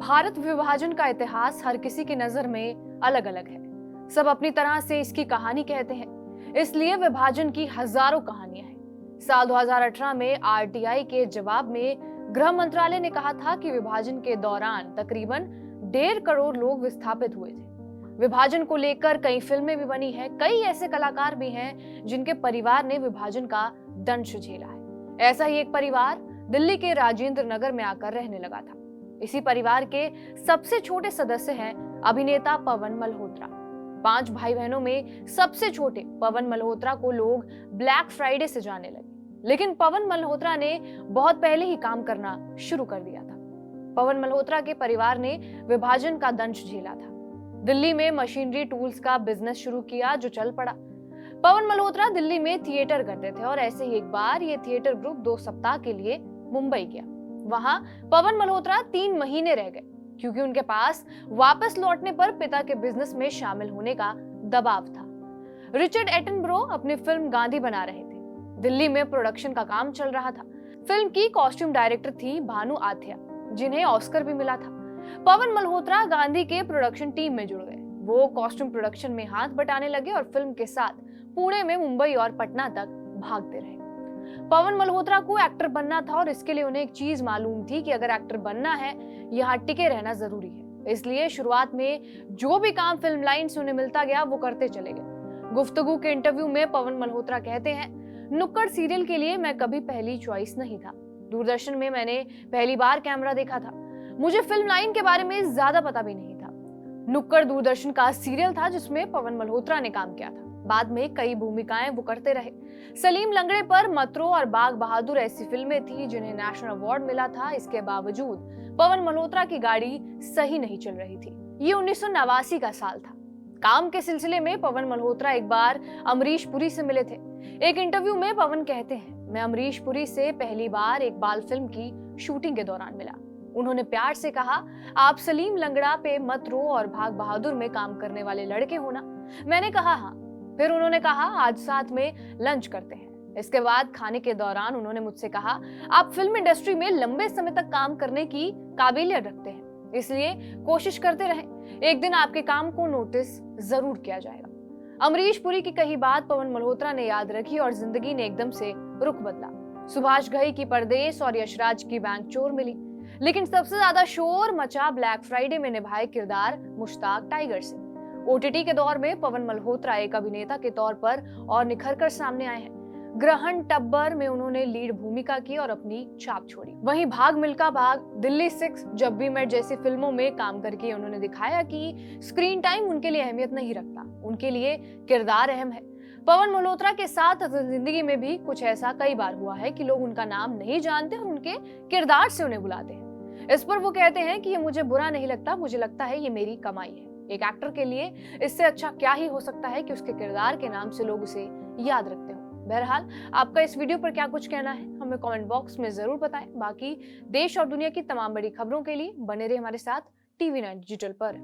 भारत विभाजन का इतिहास हर किसी की नजर में अलग अलग है। सब अपनी तरह से इसकी कहानी कहते हैं, इसलिए विभाजन की हजारों कहानियां हैं। साल 2018 में आरटीआई के जवाब में गृह मंत्रालय ने कहा था कि विभाजन के दौरान तकरीबन 1.5 करोड़ लोग विस्थापित हुए थे। विभाजन को लेकर कई फिल्में भी बनी हैं, कई ऐसे कलाकार भी हैं जिनके परिवार ने विभाजन का दंश झेला है। ऐसा ही एक परिवार दिल्ली के राजेंद्र नगर में आकर रहने लगा था। इसी परिवार के सबसे छोटे सदस्य हैं अभिनेता पवन मल्होत्रा। 5 भाई बहनों में सबसे छोटे पवन मल्होत्रा को लोग ब्लैक फ्राइडे से जानने लगे, लेकिन पवन मल्होत्रा ने बहुत पहले ही काम करना शुरू कर दिया था। पवन मल्होत्रा के परिवार ने विभाजन का दंश झेला था। दिल्ली में मशीनरी टूल्स का बिजनेस शुरू किया जो चल पड़ा। पवन मल्होत्रा दिल्ली में थिएटर करते थे और ऐसे ही एक बार ये थिएटर ग्रुप 2 सप्ताह के लिए मुंबई गया। वहां पवन मल्होत्रा 3 महीने रह गए क्योंकि उनके पास वापस लौटने पर पिता के बिजनेस में शामिल होने का दबाव था। रिचर्ड एटनबरो अपनी फिल्म गांधी बना रहे थे। दिल्ली में प्रोडक्शन का काम चल रहा था। फिल्म की कॉस्ट्यूम डायरेक्टर थी भानु आथ्या, जिन्हें ऑस्कर भी मिला था। पवन मल्होत्रा गांधी के प्रोडक्शन टीम में जुड़ गए। वो कॉस्ट्यूम प्रोडक्शन में हाथ बटाने लगे और फिल्म के साथ पुणे में मुंबई और पटना तक भागते रहे। पवन मल्होत्रा को एक्टर बनना था और इसके लिए उन्हें एक चीज मालूम थी कि अगर एक्टर बनना है यहाँ टिके रहना जरूरी है। इसलिए शुरुआत में जो भी काम फिल्म लाइन से उन्हें मिलता गया वो करते चले गए। गुफ्तगू के इंटरव्यू में पवन मल्होत्रा कहते हैं, नुक्कड़ सीरियल के लिए मैं कभी पहली चॉइस नहीं था। दूरदर्शन में मैंने पहली बार कैमरा देखा था। मुझे फिल्म लाइन के बारे में ज्यादा पता भी नहीं था। नुक्कड़ दूरदर्शन का सीरियल था जिसमें पवन मल्होत्रा ने काम किया था। बाद में कई भूमिकाएं वो करते रहे। सलीम लंगड़े पर मतरो और बाग बहादुर ऐसी फिल्में थी जिन्हें नेशनल अवार्ड मिला था। इसके बावजूद पवन मल्होत्रा की गाड़ी सही नहीं चल रही थी। ये 1989 का साल था। काम के सिलसिले में पवन मल्होत्रा एक बार अमरीश पुरी से मिले थे। एक इंटरव्यू में पवन कहते हैं, मैं अमरीश पुरी से पहली बार एक बाल फिल्म की शूटिंग के दौरान मिला। उन्होंने प्यार से कहा, आप सलीम लंगड़ा पे मतरो और भाग बहादुर में काम करने वाले लड़के हो ना? मैंने कहा हाँ। फिर उन्होंने कहा, आज साथ में लंच करते हैं। इसके बाद खाने के दौरान उन्होंने मुझसे कहा, आप फिल्म इंडस्ट्री में लंबे समय तक काम करने की काबिलियत रखते हैं, इसलिए कोशिश करते रहें। एक दिन आपके काम को नोटिस जरूर किया जाएगा। अमरीश पुरी की कही बात पवन मल्होत्रा ने याद रखी और जिंदगी ने एकदम से रुख बदला। सुभाष घई की परदेस और यशराज की बैंक चोर मिली, लेकिन सबसे ज्यादा शोर मचा ब्लैक फ्राइडे में निभाए किरदार मुश्ताक टाइगर से। ओटीटी के दौर में पवन मल्होत्रा एक अभिनेता के तौर पर और निखर कर सामने आए हैं। ग्रहण टब्बर में उन्होंने लीड भूमिका की और अपनी छाप छोड़ी। वहीं भाग मिल्खा भाग, दिल्ली 6, जब वी मेट जैसी फिल्मों में काम करके उन्होंने दिखाया कि स्क्रीन टाइम उनके लिए अहमियत नहीं रखता, उनके लिए किरदार अहम है। पवन मल्होत्रा के साथ जिंदगी में भी कुछ ऐसा कई बार हुआ है कि लोग उनका नाम नहीं जानते और उनके किरदार से उन्हें बुलाते हैं। इस पर वो कहते हैं कि ये मुझे बुरा नहीं लगता, मुझे लगता है ये मेरी कमाई है। एक एक्टर के लिए इससे अच्छा क्या ही हो सकता है कि उसके किरदार के नाम से लोग उसे याद रखते हो। बहरहाल, आपका इस वीडियो पर क्या कुछ कहना है हमें कमेंट बॉक्स में जरूर बताएं। बाकी देश और दुनिया की तमाम बड़ी खबरों के लिए बने रहे हमारे साथ TV9 डिजिटल पर।